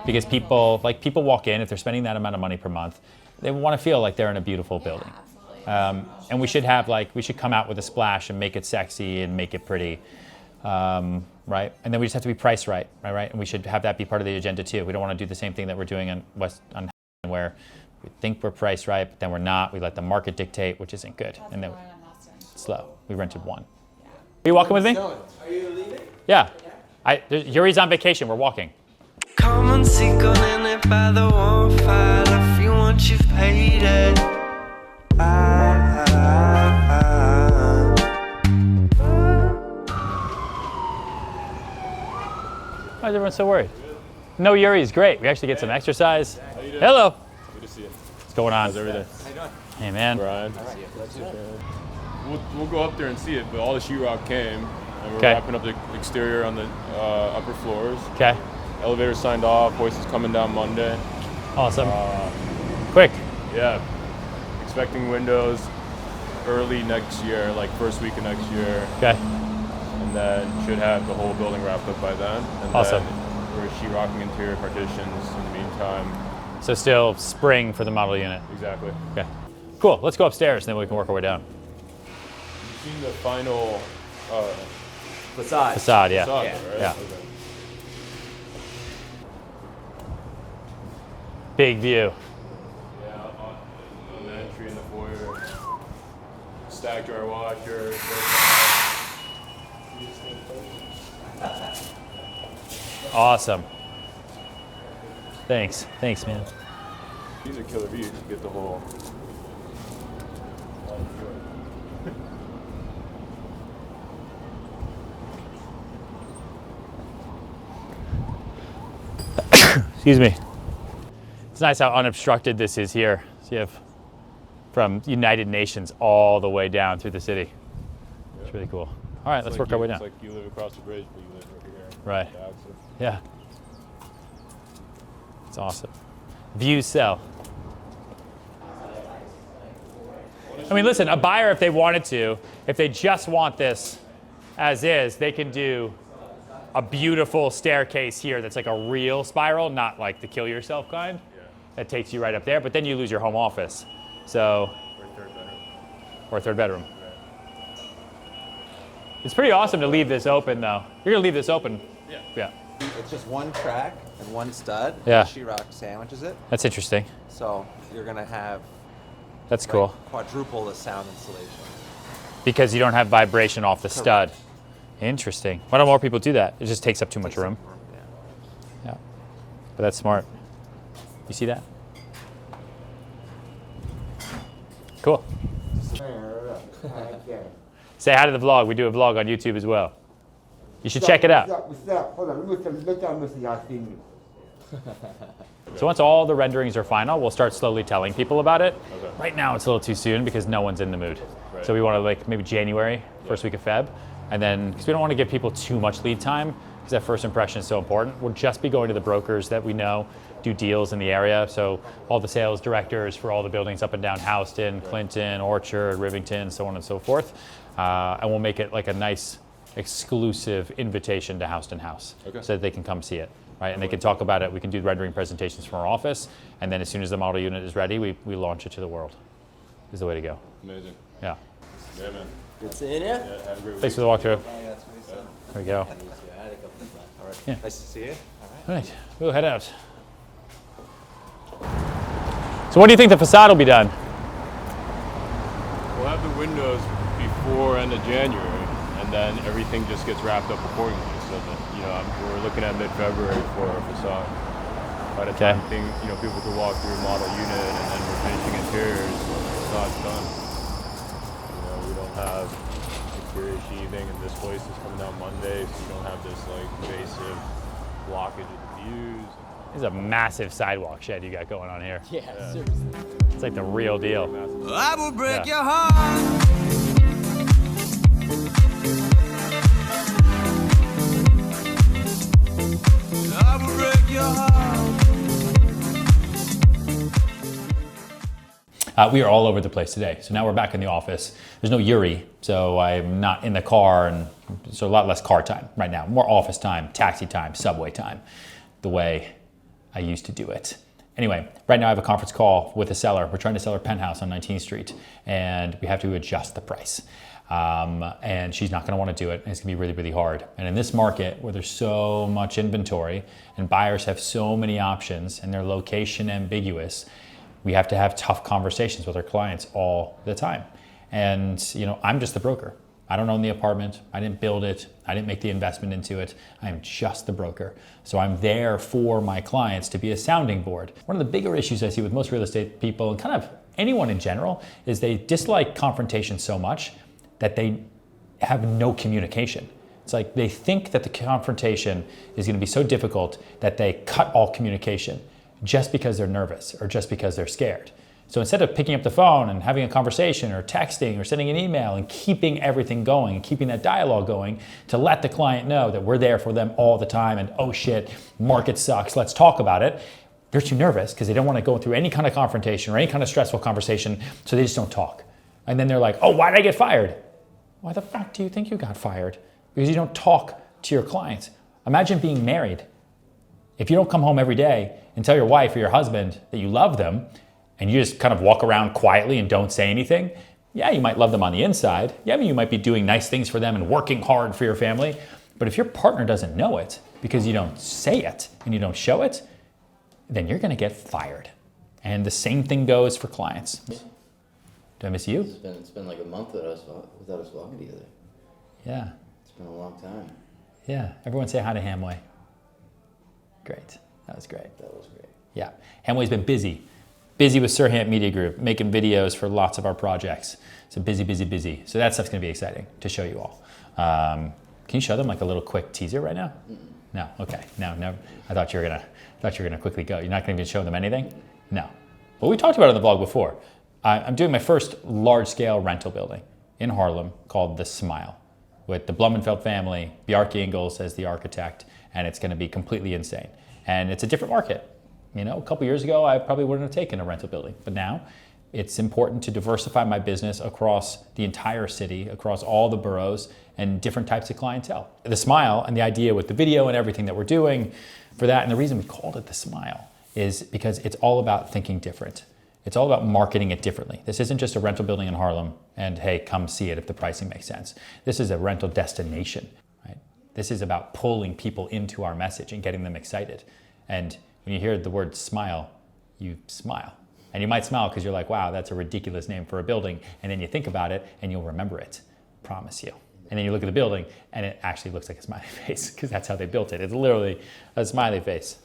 because people walk in, if they're spending that amount of money per month, they want to feel like they're in a beautiful building. And we should come out with a splash and make it sexy and make it pretty, right? And then we just have to be priced right? And we should have that be part of the agenda too. We don't want to do the same thing that we're doing on Hampton, where we think we're priced right, but then we're not. We let the market dictate, which isn't good. And then slow. We rented one. Are you walking with me? Are you leaving? Yeah. Yuri's on vacation. We're walking. Come and seek on in it by the warm fire. If you want, you've paid it. Why is everyone so worried? No, Yuri's great. We actually get some exercise. How you doing? Hello. Good to see you. What's going on? How's everything? How you doing? Hey, man. Brian. We'll go up there and see it, but all the sheetrock came, and we're Okay. wrapping up the exterior on the upper floors. Okay. Elevator signed off. Hoist is coming down Monday. Awesome. Quick. Yeah. Expecting windows early next year, like first week of next year. Okay. And then should have the whole building wrapped up by then. And Awesome. then we're sheetrocking interior partitions in the meantime. So still spring for the model unit. Exactly. Okay. Cool. Let's go upstairs and then we can work our way down. You've seen the final Facade. Facade, yeah. facade, Yeah. right? Yeah. Okay. Big view. Yeah, on the entry in the foyer. Stack dryer washer. Awesome. Thanks, man. These are killer views. You get the whole. Excuse me. It's nice how unobstructed this is here. So you have from United Nations all the way down through the city. It's really cool. All right, let's work our way down. It's like you live across the bridge, but you live over here. Right. The access. Yeah. It's awesome. Views sell. I mean, listen, a buyer, if they wanted to, if they just want this as is, they can do a beautiful staircase here that's like a real spiral, not like the kill yourself kind. Yeah. That takes you right up there, but then you lose your home office. So, Or third bedroom. or a third bedroom. Right. It's pretty awesome to leave this open though. You're gonna leave this open. Yeah. Yeah. It's just one track and one stud. Yeah. Sheetrock sandwiches it. That's interesting. So you're going to have That's like, cool. quadruple the sound insulation. Because you don't have vibration off the stud. Interesting. Why don't more people do that? It just takes up too much room. Yeah. Yeah. But that's smart. You see that? Cool. Say hi to the vlog. We do a vlog on YouTube as well. You should check it out. Hold on, let me see. So once all the renderings are final, we'll start slowly telling people about it. Okay. Right now it's a little too soon because no one's in the mood. Right. So we want to like maybe January, first week of Feb. And then, because we don't want to give people too much lead time, because that first impression is so important. We'll just be going to the brokers that we know do deals in the area. So all the sales directors for all the buildings up and down Houston, Clinton, Orchard, Rivington, so on and so forth. And we'll make it like a nice exclusive invitation to Houston House, Okay. so that they can come see it, right? And they can talk about it. We can do rendering presentations from our office. And then as soon as the model unit is ready, we launch it to the world. Is the way to go. Amazing. Yeah. Yeah, man. Good seeing you. Yeah, have a great Thanks week. for the walkthrough. Yeah, that's what he said. There we go. All right. Yeah. Nice to see you. All right, we'll head out. So when do you think the facade will be done? We'll have the windows before end of January, and then everything just gets wrapped up accordingly. So that we're looking at mid-February for our facade. By the Okay. time people can walk through a model unit, and then we're finishing interiors, so the facade's done. We don't have exterior sheathing, and this place is coming down Monday, so you don't have this like invasive blockage of the views. This is a massive sidewalk shed you got going on here. Yeah, seriously. It's like the real deal. I will break Yeah. your heart. I will break your heart. We are all over the place today. So now we're back in the office. There's no Yuri, so I'm not in the car, and so a lot less car time right now. More office time, taxi time, subway time. The way I used to do it. Anyway, right now I have a conference call with a seller. We're trying to sell her penthouse on 19th Street, and we have to adjust the price. And she's not gonna wanna do it, and it's gonna be really, really hard. And in this market where there's so much inventory and buyers have so many options and they're location ambiguous, we have to have tough conversations with our clients all the time. And I'm just the broker. I don't own the apartment. I didn't build it. I didn't make the investment into it. I am just the broker. So I'm there for my clients to be a sounding board. One of the bigger issues I see with most real estate people and kind of anyone in general is they dislike confrontation so much that they have no communication. It's like they think that the confrontation is going to be so difficult that they cut all communication just because they're nervous or just because they're scared. So instead of picking up the phone and having a conversation or texting or sending an email and keeping everything going and keeping that dialogue going to let the client know that we're there for them all the time and oh shit, market sucks, let's talk about it, they're too nervous because they don't want to go through any kind of confrontation or any kind of stressful conversation, so they just don't talk. And then they're like, oh, why did I get fired? Why the fuck do you think you got fired? Because you don't talk to your clients. Imagine being married. If you don't come home every day and tell your wife or your husband that you love them, and you just kind of walk around quietly and don't say anything, yeah, you might love them on the inside. Yeah, you might be doing nice things for them and working hard for your family. But if your partner doesn't know it because you don't say it and you don't show it, then you're gonna get fired. And the same thing goes for clients. Do I miss you? It's been like a month without us walking together. Yeah. It's been a long time. Yeah, everyone say hi to Hamway. Great, that was great. That was great. Yeah, Hamway's been busy with Serhant Media Group, making videos for lots of our projects. So busy. So that stuff's gonna be exciting to show you all. Can you show them like a little quick teaser right now? No, okay, no. I thought you were gonna quickly go. You're not gonna even show them anything? No. But we talked about it on the blog before. I'm doing my first large-scale rental building in Harlem called The Smile with the Blumenfeld family, Bjarke Ingels as the architect, and it's gonna be completely insane. And it's a different market. A couple years ago, I probably wouldn't have taken a rental building, but now it's important to diversify my business across the entire city, across all the boroughs and different types of clientele. The Smile and the idea with the video and everything that we're doing for that, and the reason we called it The Smile is because it's all about thinking different. It's all about marketing it differently. This isn't just a rental building in Harlem and hey, come see it if the pricing makes sense. This is a rental destination, right? This is about pulling people into our message and getting them excited. And when you hear the word smile, you smile. And you might smile because you're like, wow, that's a ridiculous name for a building. And then you think about it and you'll remember it, promise you. And then you look at the building and it actually looks like a smiley face because that's how they built it. It's literally a smiley face.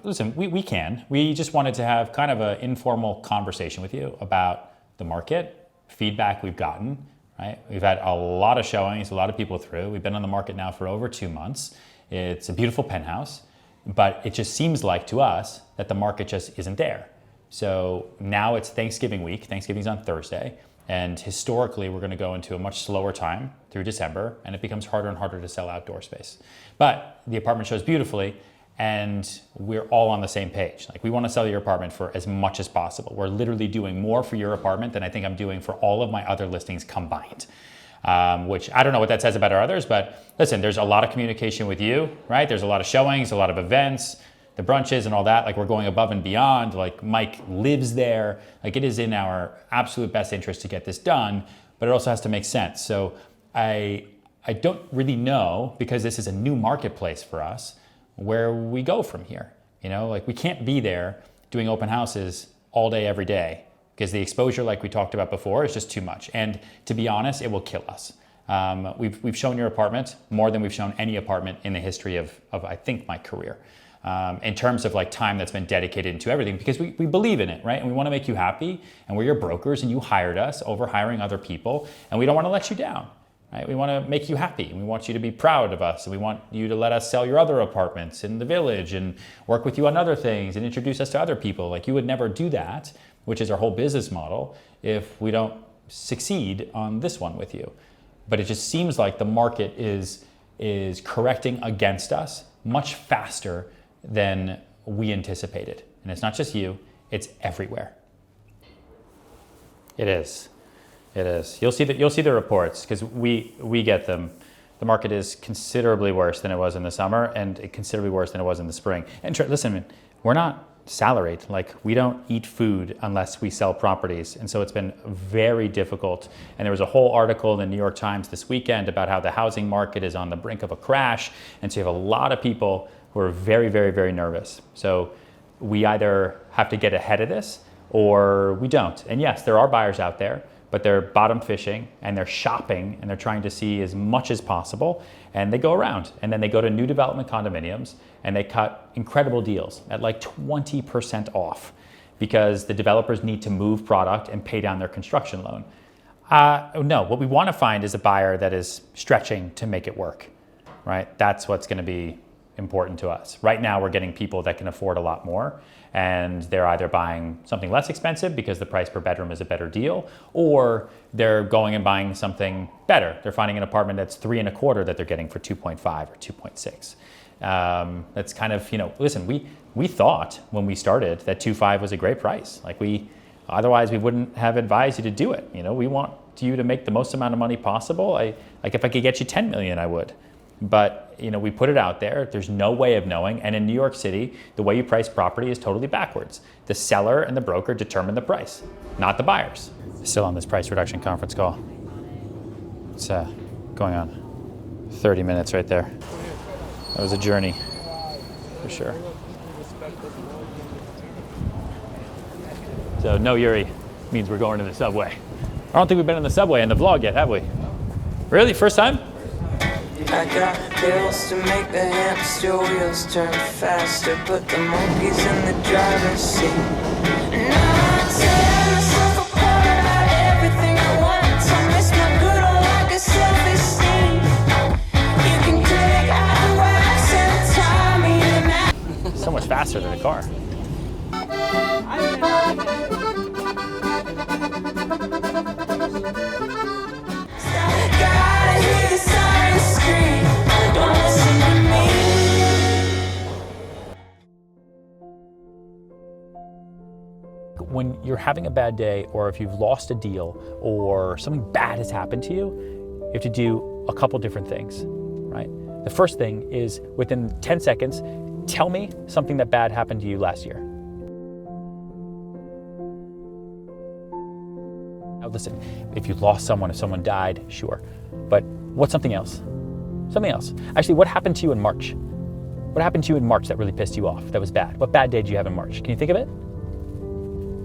Listen, we just wanted to have kind of an informal conversation with you about the market, feedback we've gotten, right? We've had a lot of showings, a lot of people through. We've been on the market now for over 2 months. It's a beautiful penthouse, but it just seems like to us that the market just isn't there. So now it's Thanksgiving week. Thanksgiving's on Thursday. And historically, we're gonna go into a much slower time through December, and it becomes harder and harder to sell outdoor space. But the apartment shows beautifully, and we're all on the same page. Like, we wanna sell your apartment for as much as possible. We're literally doing more for your apartment than I think I'm doing for all of my other listings combined. Which I don't know what that says about our others, but listen, there's a lot of communication with you, right? There's a lot of showings, a lot of events, the brunches and all that. Like, we're going above and beyond. Like, Mike lives there. Like, it is in our absolute best interest to get this done, but it also has to make sense. So I don't really know, because this is a new marketplace for us, where we go from here. Like, we can't be there doing open houses all day, every day, because the exposure, like we talked about before, is just too much. And to be honest, it will kill us. We've shown your apartment more than we've shown any apartment in the history of I think, my career. In terms of like time that's been dedicated into everything, because we believe in it, right? And we want to make you happy, and we're your brokers, and you hired us over hiring other people, and we don't want to let you down, right? We want to make you happy, and we want you to be proud of us, and we want you to let us sell your other apartments in the village and work with you on other things and introduce us to other people. Like, you would never do that, which is our whole business model, if we don't succeed on this one with you. But it just seems like the market is correcting against us much faster than we anticipated. And it's not just you, it's everywhere. It is. You'll see the reports, because we get them. The market is considerably worse than it was in the summer, and considerably worse than it was in the spring. And listen, we're not salaried. Like, we don't eat food unless we sell properties. And so it's been very difficult. And there was a whole article in the New York Times this weekend about how the housing market is on the brink of a crash. And so you have a lot of people who are very, very, very nervous. So we either have to get ahead of this or we don't. And yes, there are buyers out there, but they're bottom fishing and they're shopping and they're trying to see as much as possible. And they go around and then they go to new development condominiums and they cut incredible deals at like 20% off because the developers need to move product and pay down their construction loan. No, what we want to find is a buyer that is stretching to make it work, right? That's what's going to be important to us. Right now, we're getting people that can afford a lot more, and they're either buying something less expensive because the price per bedroom is a better deal, or they're going and buying something better. They're finding an apartment that's 3.25 that they're getting for 2.5 or 2.6. That's kind of, listen, we thought when we started that 2.5 was a great price. Like, otherwise we wouldn't have advised you to do it. We want you to make the most amount of money possible. If I could get you 10 million, I would. But we put it out there. There's no way of knowing. And in New York City, the way you price property is totally backwards. The seller and the broker determine the price, not the buyers. Still on this price reduction conference call. It's going on 30 minutes right there. That was a journey, for sure. So no Yuri means we're going to the subway. I don't think we've been in the subway in the vlog yet, have we? Really? First time? I got bills to make the hamster wheels turn faster. Put the monkeys in the driver's seat. Now I tear myself apart out everything I want. I miss my good old like a self-esteem. You can take out the wax and tie me to that. So much faster than a car. Gotta hear the sirens scream. Don't listen to me. When you're having a bad day, or if you've lost a deal, or something bad has happened to you, you have to do a couple different things, right? The first thing is, within 10 seconds, tell me something that bad happened to you last year. Now listen, if you lost someone, if someone died, sure. But what's something else? Something else. Actually, what happened to you in March? What happened to you in March that really pissed you off, that was bad? What bad day did you have in March? Can you think of it?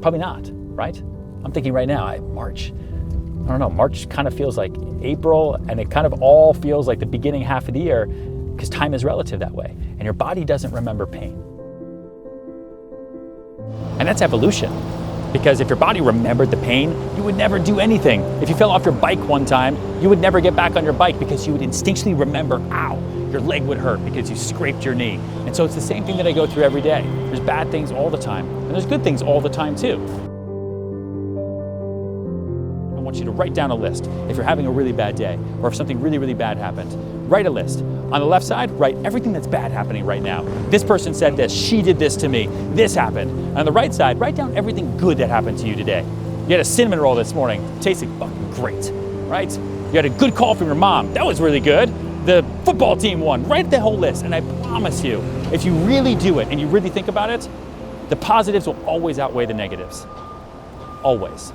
Probably not, right? I'm thinking right now, March. I don't know, March kind of feels like April, and it kind of all feels like the beginning half of the year, because time is relative that way, and your body doesn't remember pain. And that's evolution. Because if your body remembered the pain, you would never do anything. If you fell off your bike one time, you would never get back on your bike because you would instinctually remember, ow, your leg would hurt because you scraped your knee. And so it's the same thing that I go through every day. There's bad things all the time, and there's good things all the time too. I want you to write down a list. If you're having a really bad day, or if something really, really bad happened, write a list. On the left side, write everything that's bad happening right now. This person said this, she did this to me, this happened. And on the right side, write down everything good that happened to you today. You had a cinnamon roll this morning, tasted fucking great, right? You had a good call from your mom, that was really good. The football team won, write the whole list, and I promise you, if you really do it and you really think about it, the positives will always outweigh the negatives, always.